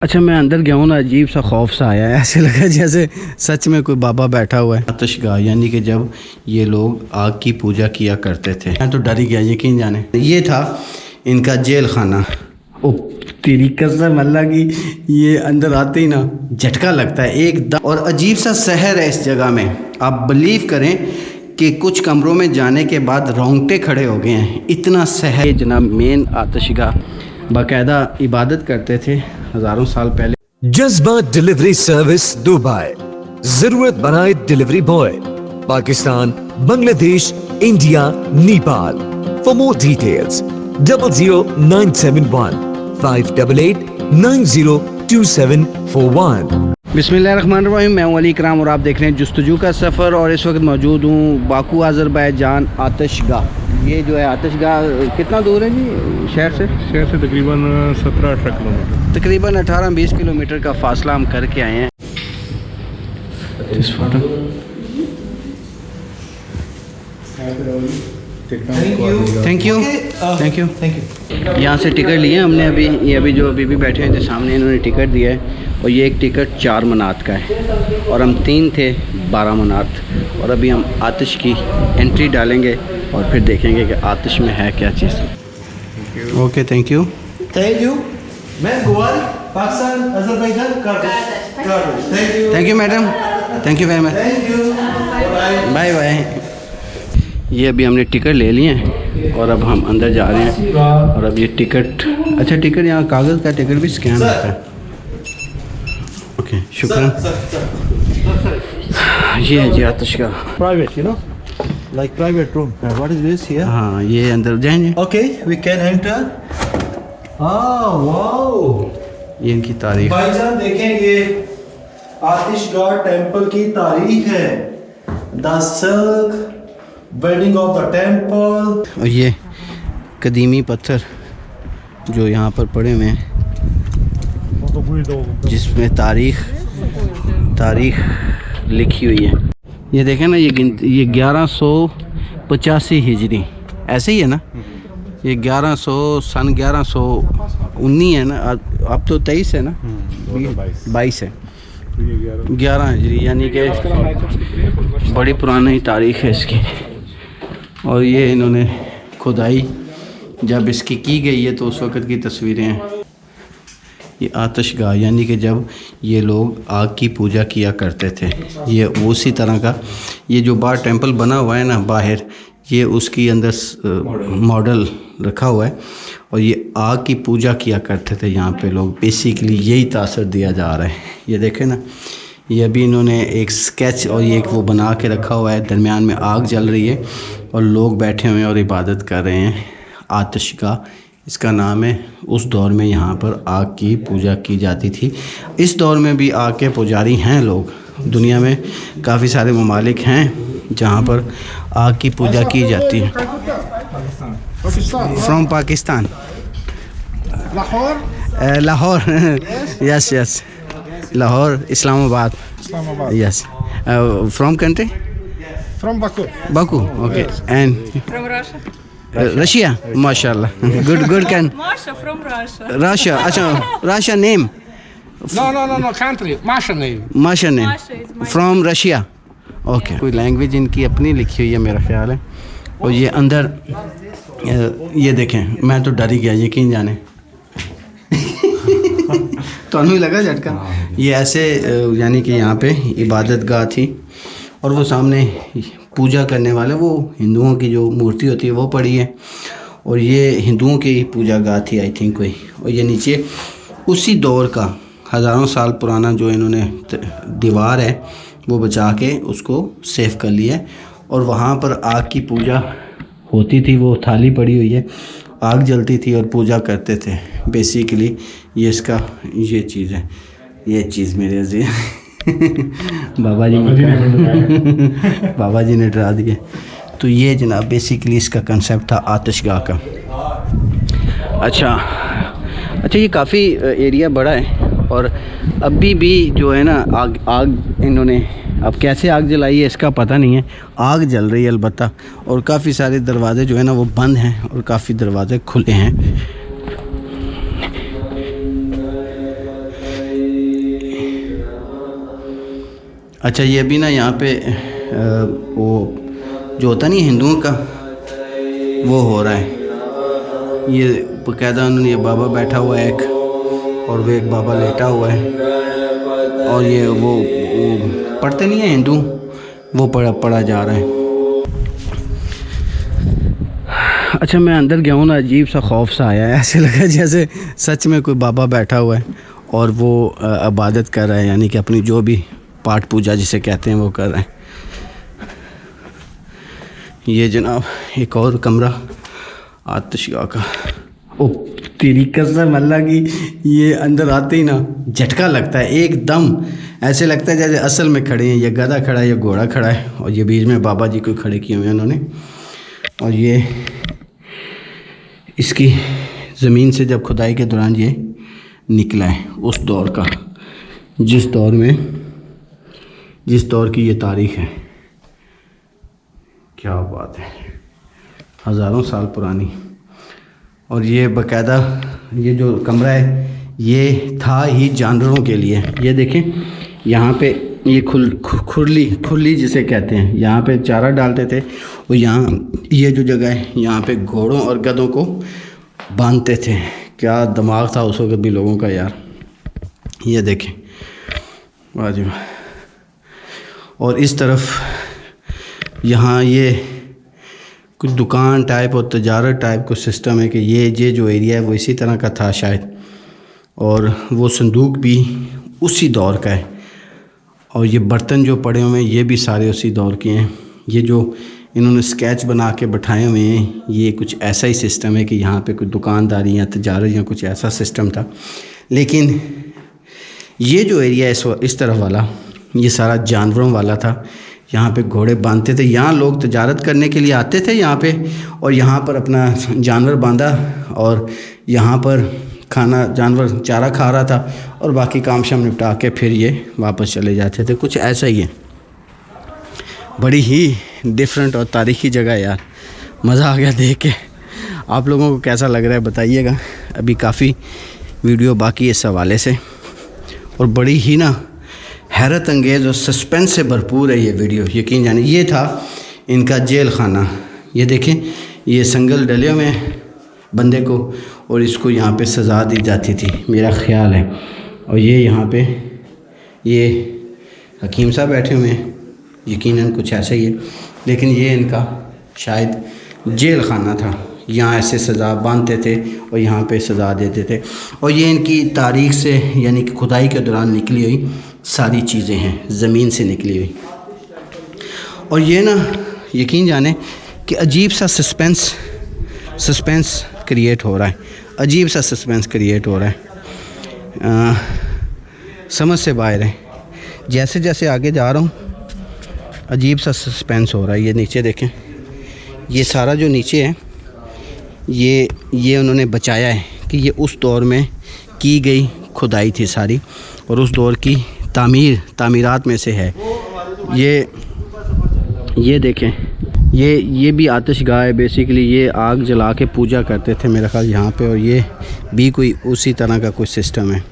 अच्छा, मैं अंदर गया हूँ ना, अजीब सा खौफ सा आया है। ऐसे लगा जैसे सच में कोई बाबा बैठा हुआ है। आतिशगाह यानी कि जब ये लोग आग की पूजा किया करते थे। मैं तो डर ही गया, यकीन जाने। ये था इनका जेल खाना। ओ तेरी कसम अल्लाह की, ये अंदर आते ही ना झटका लगता है एकदम। और अजीब सा शहर है इस जगह में। आप बिलीव करें कि कुछ कमरों में जाने के बाद रोंगटे खड़े हो गए हैं, इतना शहर। जनाब मेन आतिशगाह बाकायदा इबादत करते थे हज़ारों साल पहले। जज्बा डिलीवरी सर्विस दुबई, जरूरत बनाए delivery boy, Pakistan, Bangladesh, India, Nepal. For more details 00971 588 902741। बिस्मिल्लाहिर्रहमानिर्रहीम। मैं हूं अली इकराम और आप देख रहे हैं जुस्तजू का सफ़र। और इस वक्त मौजूद हूं बाकू अज़रबैजान आतिशगाह। ये जो है आतिशगाह कितना दूर है जी शहर से? शहर से तकरीबन 17-18 किलोमीटर। तकरीबन 18-20 किलोमीटर का फासला हम करके आए हैं। इस photo thank you thank you. यहाँ से टिकट लिए हमने अभी। ये अभी जो अभी बैठे हैं सामने, इन्होंने टिकट दिया है। और ये एक टिकट 4 मनात का है और हम 3 थे 12 मनात। और अभी हम आतिश की एंट्री डालेंगे और फिर देखेंगे कि आतिश में है क्या चीज़। Okay thank you. मैं गोवाल Pakistan Azerbaijan thank you madam, thank you very much, bye bye. ये अभी हमने टिकट ले लिए हैं और अब हम अंदर जा रहे हैं। और अब ये टिकट, अच्छा टिकट यहाँ कागज़ का टिकट भी स्कैन होता है। ओके शुक्रिया। ये है जी Atishgah. Private, you know, like private room. What is this here? हाँ ये अंदर जाएंगे। Okay, we can enter. wow. ये इनकी तारीख। भाईजान देखें, ये आतिशगाह टेंपल की तारीख है। The silk building of the temple. और ये कदीमी पत्थर जो यहाँ पर पड़े हुए हैं, जिसमें तारीख लिखी हुई है। ये देखें ना, ये 1185 हिजरी, ऐसे ही है ना? ये 1119 है ना? अब तो 23 है ना? 22 है। 11 हिजरी यानी कि बड़ी पुरानी तारीख है इसकी। और ये इन्होंने खुदाई जब इसकी की गई है तो उस वक़्त की तस्वीरें हैं। ये आतिशगाह यानी कि जब ये लोग आग की पूजा किया करते थे, ये उसी तरह का ये जो बाहर टेंपल बना हुआ है ना बाहर, ये उसकी अंदर मॉडल रखा हुआ है। और ये आग की पूजा किया करते थे यहाँ पे लोग। बेसिकली यही तासर दिया जा रहा है। ये देखें ना, ये अभी इन्होंने एक स्केच और ये एक वो बना के रखा हुआ है। दरमियान में आग जल रही है और लोग बैठे हुए हैं और इबादत कर रहे हैं। आतिशगाह इसका नाम है। उस दौर में यहाँ पर आग की पूजा की जाती थी। इस दौर में भी आग के पुजारी हैं लोग। दुनिया में काफ़ी सारे ममालिक हैं जहाँ पर आग की पूजा की जाती है। From Pakistan, Lahore yes yes, Lahore Islamabad yes. From country? From Baku. Baku, okay. And From Russia. Russia, mashallah. Good can. Masha from Russia. Russia, अच्छा, Russia name. No, country. Masha name. Masha name. Masha is my From Russia. Okay. कोई language इनकी अपनी लिखी हुई है मेरा ख्याल है। और ये अंदर ये देखें, मैं तो डर ही गया, यकीन जाने। तो नहीं लगा झटका। ये ऐसे यानी कि यहाँ पे इबादत गाह थी और वो सामने पूजा करने वाले, वो हिंदुओं की जो मूर्ति होती है वो पड़ी है। और ये हिंदुओं की पूजा गाह थी आई थिंक कोई। और ये नीचे उसी दौर का हज़ारों साल पुराना जो इन्होंने दीवार है वो बचा के उसको सेव कर लिया है। और वहाँ पर आग की पूजा होती थी। वो थाली पड़ी हुई है, आग जलती थी और पूजा करते थे। बेसिकली ये इसका ये चीज़ है। ये चीज़ मेरे अजीज बाबा जी ने डरा दिए। तो ये जनाब बेसिकली इसका कंसेप्ट था आतिशगाह का। अच्छा, ये काफ़ी एरिया बड़ा है और अभी भी जो है ना आग इन्होंने अब कैसे आग जलाई है इसका पता नहीं है। आग जल रही है अलबत्ता। और काफ़ी सारे दरवाज़े जो है ना वो बंद हैं और काफ़ी दरवाज़े खुले हैं। अच्छा, ये भी ना यहाँ पे वो जो होता नहीं हिंदुओं का वो हो रहा है। ये बाकायदा उन्होंने, ये बाबा बैठा हुआ है एक, और वो एक बाबा लेटा हुआ है, और ये वो पढ़ते नहीं है हिंदू, वो पढ़ा जा रहा है। अच्छा, मैं अंदर गया हूँ ना, अजीब सा खौफ सा आया है, ऐसे लगा जैसे सच में कोई बाबा बैठा हुआ है और वो इबादत कर रहा है, यानी कि अपनी जो भी पाठ पूजा जिसे कहते हैं वो कर रहा है। ये जनाब एक और कमरा आतिशगाह का। ओ तेरी कसम अल्लाह की, ये अंदर आते ही ना झटका लगता है एकदम, ऐसे लगता है जैसे असल में खड़े हैं, ये गधा खड़ा है, ये घोड़ा खड़ा है, और ये बीच में बाबा जी को खड़े किए हुए हैं उन्होंने। और ये इसकी ज़मीन से जब खुदाई के दौरान ये निकला है उस दौर का, जिस दौर की ये तारीख़ है। क्या बात है, हज़ारों साल पुरानी। और ये बाकायदा ये जो कमरा है ये था ही जानवरों के लिए। ये देखें यहाँ पे ये खुरली जिसे कहते हैं, यहाँ पे चारा डालते थे, और यहाँ ये जो जगह है यहाँ पे घोड़ों और गधों को बांधते थे। क्या दिमाग था उस वक्त भी लोगों का यार। ये देखें, वाह जी वाह। और इस तरफ यहाँ ये कुछ दुकान टाइप और तजारत टाइप कुछ सिस्टम है कि ये जो एरिया है वो इसी तरह का था शायद, और वो संदूक भी उसी दौर का है, और ये बर्तन जो पड़े हुए हैं ये भी सारे उसी दौर के हैं। ये जो इन्होंने स्केच बना के बैठाए हुए हैं, ये कुछ ऐसा ही सिस्टम है कि यहाँ पे कुछ दुकानदारी या तजारत या कुछ ऐसा सिस्टम था। लेकिन ये जो एरिया है इस तरफ वाला, ये सारा जानवरों वाला था। यहाँ पे घोड़े बांधते थे, यहाँ लोग तजारत करने के लिए आते थे यहाँ पे, और यहाँ पर अपना जानवर बांधा, और यहाँ पर खाना जानवर चारा खा रहा था, और बाकी काम शाम निपटा के फिर ये वापस चले जाते थे। कुछ ऐसा ही है, बड़ी ही डिफरेंट और तारीख़ी जगह यार। मज़ा आ गया देख के। आप लोगों को कैसा लग रहा है बताइएगा। अभी काफ़ी वीडियो बाकी है इस हवाले से, और बड़ी ही ना हैरत अंगेज़ और सस्पेंस से भरपूर है ये वीडियो, यकीन जाने। ये था इनका जेल खाना। ये देखें, ये संगल डले हुए बंदे को, और इसको यहाँ पे सज़ा दी जाती थी मेरा ख़्याल है। और ये यहाँ पे ये हकीम साहब बैठे हुए हैं, यकीनन कुछ ऐसा ही है, लेकिन ये इनका शायद जेल खाना था। यहाँ ऐसे सज़ा बांधते थे और यहाँ पे सज़ा देते थे। और ये इनकी तारीख़ से, यानी कि खुदाई के दौरान निकली हुई सारी चीज़ें हैं, ज़मीन से निकली हुई। और ये ना यकीन जाने कि अजीब सा सस्पेंस क्रिएट हो रहा है, अजीब सा सस्पेंस क्रिएट हो रहा है, समझ से बाहर है। जैसे जैसे आगे जा रहा हूँ अजीब सा सस्पेंस हो रहा है। ये नीचे देखें, ये सारा जो नीचे है ये उन्होंने बचाया है कि ये उस दौर में की गई खुदाई थी सारी, और उस दौर की तामीरात में से है। ये देखें, ये भी आतिशगाह है बेसिकली। ये आग जला के पूजा करते थे मेरा ख्याल यहाँ पे, और ये भी कोई उसी तरह का कुछ सिस्टम है।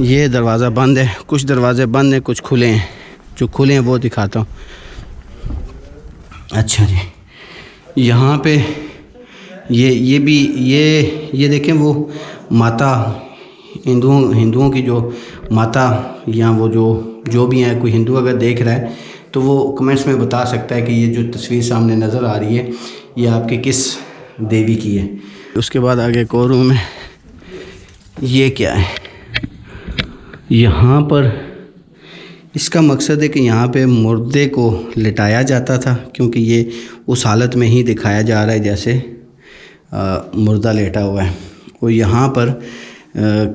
ये दरवाज़ा बंद है, कुछ दरवाज़े बंद हैं, कुछ खुले हैं। जो खुले हैं वो दिखाता हूँ। अच्छा जी, यहाँ पे ये भी ये देखें, वो माता हिंदुओं की जो माता, या वो जो भी है, कोई हिंदू अगर देख रहा है तो वो कमेंट्स में बता सकता है कि ये जो तस्वीर सामने नज़र आ रही है ये आपके किस देवी की है। उसके बाद आगे एक और रूम है। ये क्या है, यहाँ पर इसका मकसद है कि यहाँ पे मुर्दे को लिटाया जाता था, क्योंकि ये उस हालत में ही दिखाया जा रहा है जैसे मुर्दा लेटा हुआ है। वो यहाँ पर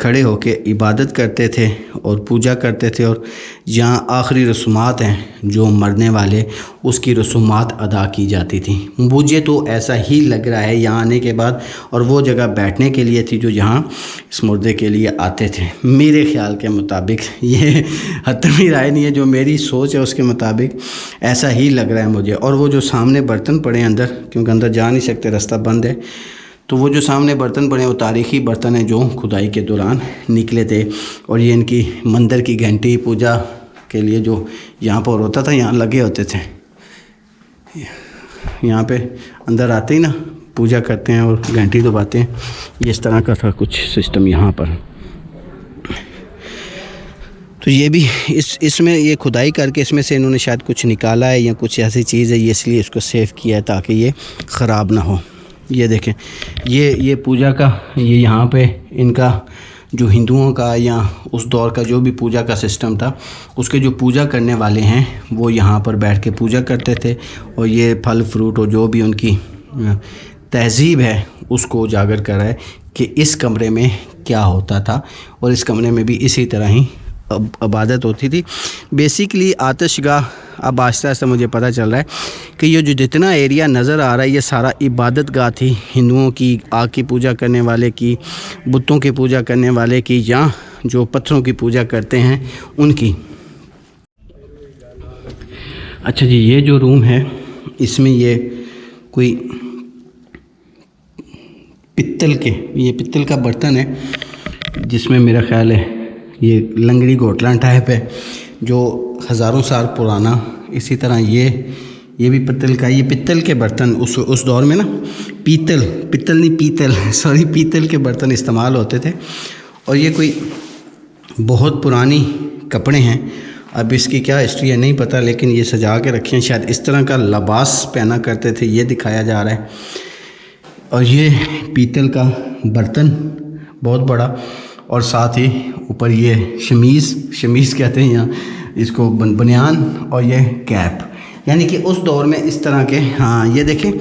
खड़े होके इबादत करते थे और पूजा करते थे, और यहाँ आखिरी रस्मात हैं जो मरने वाले, उसकी रस्मात अदा की जाती थी। मुझे तो ऐसा ही लग रहा है यहाँ आने के बाद, और वो जगह बैठने के लिए थी जो जहाँ इस मुर्दे के लिए आते थे। मेरे ख़्याल के मुताबिक, ये हतमी राय नहीं है, जो मेरी सोच है उसके मुताबिक ऐसा ही लग रहा है मुझे। और वो जो सामने बर्तन पड़े हैं अंदर, क्योंकि अंदर जा नहीं सकते, रास्ता बंद है, तो वो जो सामने बर्तन पड़े हैं वो तारीख़ी बर्तन हैं जो खुदाई के दौरान निकले थे। और ये इनकी मंदिर की घंटी, पूजा के लिए जो यहाँ पर होता था, यहाँ लगे होते थे। यहाँ पे अंदर आते ही ना पूजा करते हैं और घंटी दबाते हैं। ये इस तरह का था कुछ सिस्टम यहाँ पर। तो ये भी इसमें ये खुदाई करके इसमें से इन्होंने शायद कुछ निकाला है या कुछ ऐसी चीज़ है, ये इसलिए इसको सेव किया है ताकि ये ख़राब ना हो। ये देखें, ये पूजा का, ये यहाँ पे इनका जो हिंदुओं का या उस दौर का जो भी पूजा का सिस्टम था, उसके जो पूजा करने वाले हैं वो यहाँ पर बैठ के पूजा करते थे और ये फल फ्रूट और जो भी उनकी तहज़ीब है उसको उजागर कर रहा है कि इस कमरे में क्या होता था और इस कमरे में भी इसी तरह ही इबादत होती थी। बेसिकली आतिशगाह, अब आहिस्ता आहिस्ता मुझे पता चल रहा है कि ये जो जितना एरिया नज़र आ रहा है ये सारा इबादत गाह थी हिंदुओं की, आग की पूजा करने वाले की, बुतों की पूजा करने वाले की, या जो पत्थरों की पूजा करते हैं उनकी। अच्छा जी, ये जो रूम है इसमें ये कोई पित्तल का बर्तन है जिसमें मेरा ख्याल है ये लंगड़ी घोटला टाइप है जो हज़ारों साल पुराना। इसी तरह ये भी पीतल का, ये पीतल के बर्तन उस दौर में ना पीतल के बर्तन इस्तेमाल होते थे। और ये कोई बहुत पुरानी कपड़े हैं, अब इसकी क्या हिस्ट्री है नहीं पता, लेकिन ये सजा के रखे हैं। शायद इस तरह का लिबास पहना करते थे, ये दिखाया जा रहा है। और ये पीतल का बर्तन बहुत बड़ा, और साथ ही ऊपर ये शमीज़ कहते हैं यहाँ इसको, बनियान, और ये कैप, यानी कि उस दौर में इस तरह के। हाँ, ये देखें,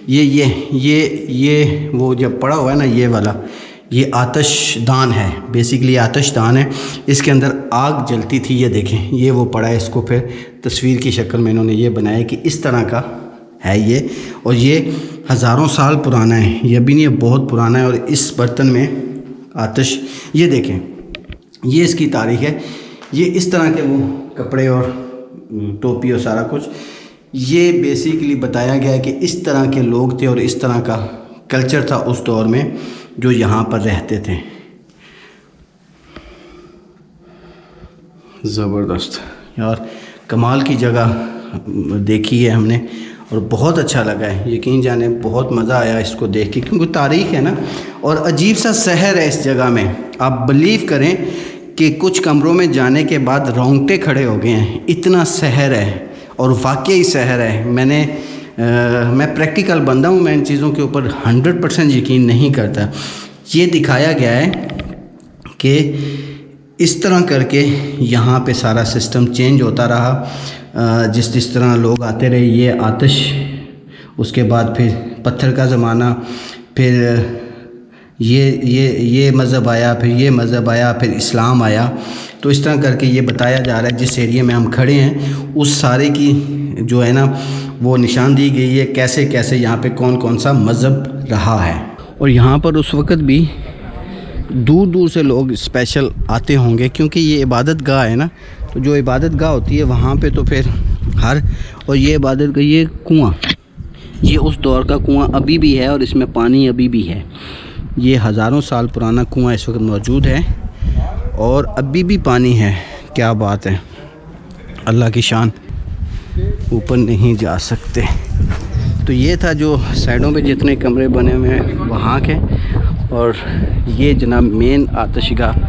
ये वो जब पड़ा हुआ है ना, ये वाला, ये आतिशदान है, बेसिकली आतिशदान है, इसके अंदर आग जलती थी। ये देखें, ये वो पड़ा है, इसको फिर तस्वीर की शक्ल में इन्होंने ये बनाया कि इस तरह का है ये, और ये हज़ारों साल पुराना है, ये भी नहीं, ये बहुत पुराना है। और इस बर्तन में आतिश, ये देखें, ये इसकी तारीख़ है। ये इस तरह के वो कपड़े और टोपी और सारा कुछ, ये बेसिकली बताया गया है कि इस तरह के लोग थे और इस तरह का कल्चर था उस दौर में जो यहाँ पर रहते थे। ज़बरदस्त यार, कमाल की जगह देखी है हमने और बहुत अच्छा लगा है, यकीन जाने बहुत मज़ा आया इसको देख के, क्योंकि तारीख़ है ना, और अजीब सा शहर है इस जगह में। आप बिलीव करें कि कुछ कमरों में जाने के बाद रोंगटे खड़े हो गए हैं, इतना शहर है, और वाकई शहर है। मैं प्रैक्टिकल बंदा हूँ, मैं इन चीज़ों के ऊपर 100% यकीन नहीं करता। ये दिखाया गया है कि इस तरह करके यहाँ पे सारा सिस्टम चेंज होता रहा, जिस तरह लोग आते रहे। ये आतिश, उसके बाद फिर पत्थर का ज़माना, फिर ये मज़हब आया, फिर ये मज़हब आया, फिर इस्लाम आया। तो इस तरह करके ये बताया जा रहा है जिस एरिया में हम खड़े हैं उस सारे की जो है ना वो निशान दी गई है, कैसे कैसे यहाँ पे कौन कौन सा मज़हब रहा है। और यहाँ पर उस वक़्त भी दूर दूर से लोग स्पेशल आते होंगे, क्योंकि ये इबादत गाह है ना, तो जो इबादत गाह होती है वहाँ पे तो फिर और ये इबादत का ये कुआं, ये उस दौर का कुआं अभी भी है और इसमें पानी अभी भी है। ये हज़ारों साल पुराना कुआं इस वक्त मौजूद है और अभी भी पानी है। क्या बात है, अल्लाह की शान, ऊपर नहीं जा सकते। तो ये था जो साइडों पे जितने कमरे बने हुए हैं वहाँ के, और ये जनाब मेन आतिशगाह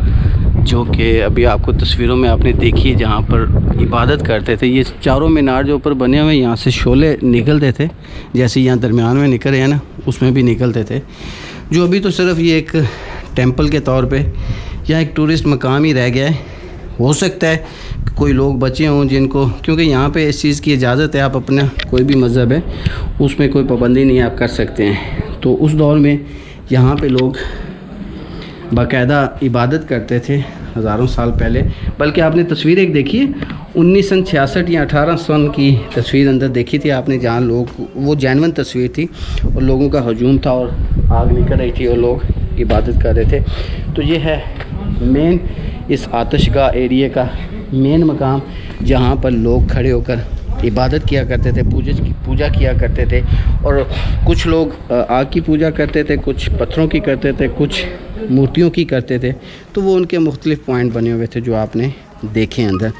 जो कि अभी आपको तस्वीरों में आपने देखी जहाँ पर इबादत करते थे। ये चारों मीनार जो ऊपर बने हुए हैं यहाँ से शोले निकलते थे, जैसे यहाँ दरमियान में निकल रहे हैं ना, उसमें भी निकलते थे। जो अभी तो सिर्फ ये एक टेंपल के तौर पे या एक टूरिस्ट मकाम ही रह गया है। हो सकता है कि कोई लोग बचे हों जिनको, क्योंकि यहाँ पे इस चीज़ की इजाज़त है, आप अपना कोई भी मज़हब है उसमें कोई पाबंदी नहीं आप कर सकते हैं। तो उस दौर में यहाँ पे लोग बाकायदा इबादत करते थे हज़ारों साल पहले। बल्कि आपने तस्वीर एक देखी है 1966 या 18 सन की तस्वीर अंदर देखी थी आपने, जहाँ लोग, वो जेन्युइन तस्वीर थी और लोगों का हजूम था और आग निकल रही थी और लोग इबादत कर रहे थे। तो ये है मेन इस आतिशगाह एरिया का मेन मकाम, जहाँ पर लोग खड़े होकर इबादत किया करते थे, पूजा किया करते थे। और कुछ लोग आग की पूजा करते थे, कुछ पत्थरों की करते थे, कुछ मूर्तियों की करते थे। तो वो उनके मुख्तलिफ़ पॉइंट बने हुए थे जो आपने देखे अंदर।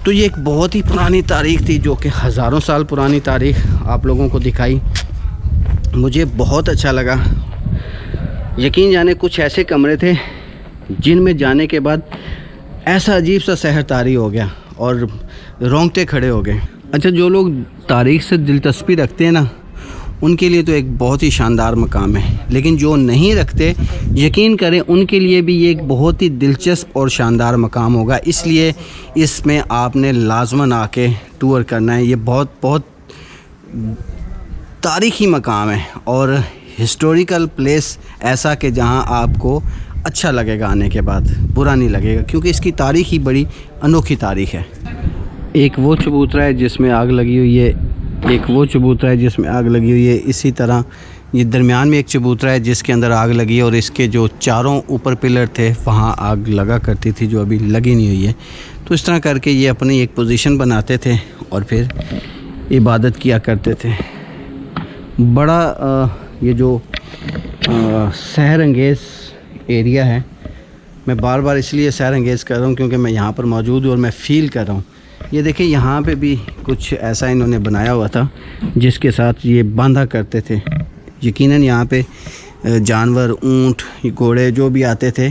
तो ये एक बहुत ही पुरानी तारीख़ थी, जो कि हज़ारों साल पुरानी तारीख़ आप लोगों को दिखाई। मुझे बहुत अच्छा लगा। यकीन जाने कुछ ऐसे कमरे थे जिनमें जाने के बाद ऐसा अजीब सा सहर तारी हो गया और रोंगटे खड़े हो गए। अच्छा, जो लोग तारीख़ से दिलचस्पी रखते हैं ना, उनके लिए तो एक बहुत ही शानदार मकाम है, लेकिन जो नहीं रखते, यकीन करें उनके लिए भी ये एक बहुत ही दिलचस्प और शानदार मकाम होगा। इसलिए इसमें आपने लाजमन आके टूर करना है। ये बहुत बहुत तारीख़ी मकाम है और हिस्टोरिकल प्लेस ऐसा कि जहां आपको अच्छा लगेगा आने के बाद, बुरा नहीं लगेगा, क्योंकि इसकी तारीख़ ही बड़ी अनोखी तारीख़ है। एक वो चबूतरा है जिसमें आग लगी हुई है, एक वो चबूतरा है जिसमें आग लगी हुई है। इसी तरह ये दरमियान में एक चबूतरा है जिसके अंदर आग लगी है और इसके जो चारों ऊपर पिलर थे वहाँ आग लगा करती थी, जो अभी लगी नहीं हुई है। तो इस तरह करके ये अपनी एक पोजीशन बनाते थे और फिर इबादत किया करते थे। बड़ा ये जो सहर अंगेज़ एरिया है, मैं बार बार इसलिए सहर अंगेज़ कर रहा हूँ क्योंकि मैं यहाँ पर मौजूद हूँ और मैं फ़ील कर रहा हूँ। ये देखिए, यहाँ पे भी कुछ ऐसा इन्होंने बनाया हुआ था जिसके साथ ये बांधा करते थे। यकीनन यहाँ पे जानवर, ऊँट, घोड़े जो भी आते थे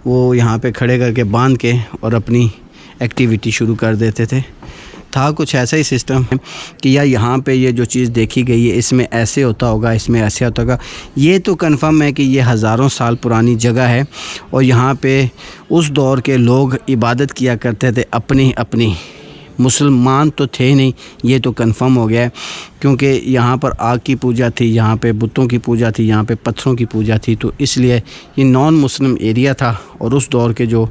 वो यहाँ पे खड़े करके बांध के और अपनी एक्टिविटी शुरू कर देते थे। था कुछ ऐसा ही सिस्टम है कि यार यहाँ पे ये जो चीज़ देखी गई है इसमें ऐसे होता होगा, इसमें ऐसे होता होगा। ये तो कंफर्म है कि ये हज़ारों साल पुरानी जगह है और यहाँ पे उस दौर के लोग इबादत किया करते थे अपनी अपनी। मुसलमान तो थे नहीं, ये तो कंफर्म हो गया है, क्योंकि यहाँ पर आग की पूजा थी, यहाँ पे बुतों की पूजा थी, यहाँ पे पत्थरों की पूजा थी। तो इसलिए ये नॉन मुस्लिम एरिया था और उस दौर के जो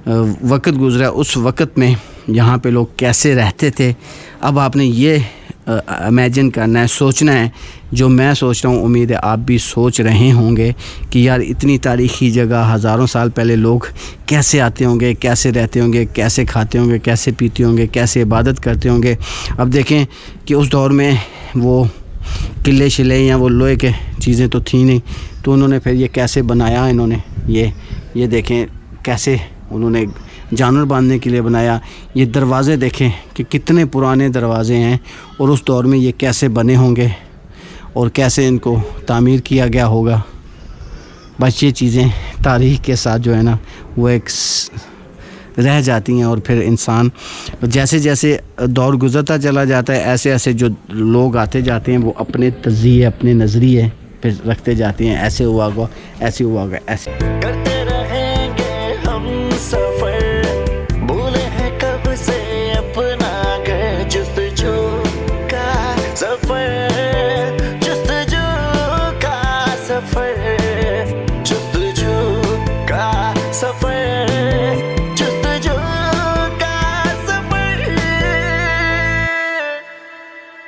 वक्त गुज़रा, उस वक्त में यहाँ पे लोग कैसे रहते थे, अब आपने ये इमेजिन करना है, सोचना है। जो मैं सोच रहा हूँ, उम्मीद है आप भी सोच रहे होंगे कि यार इतनी तारीख़ी जगह, हज़ारों साल पहले लोग कैसे आते होंगे, कैसे रहते होंगे, कैसे खाते होंगे, कैसे पीते होंगे, कैसे इबादत करते होंगे। अब देखें कि उस दौर में वो किले शिले या वो लोहे के चीज़ें तो थी नहीं, तो उन्होंने फिर ये कैसे बनाया इन्होंने। ये देखें कैसे उन्होंने जानवर बांधने के लिए बनाया। ये दरवाज़े देखें कि कितने पुराने दरवाज़े हैं और उस दौर में ये कैसे बने होंगे और कैसे इनको तामीर किया गया होगा। बस ये चीज़ें तारीख़ के साथ जो है ना वो एक रह जाती हैं और फिर इंसान जैसे जैसे दौर गुज़रता चला जाता है, ऐसे ऐसे जो लोग आते जाते हैं वो अपने तज़िये, अपने नज़रिए फिर रखते जाते हैं। ऐसे हुआ होगा, ऐसे हुआ होगा, ऐसे। करते रहेंगे हम सफर, भूले हैं कब से अपना घर, जुस्तजू का सफर, जुस्तजू का सफर।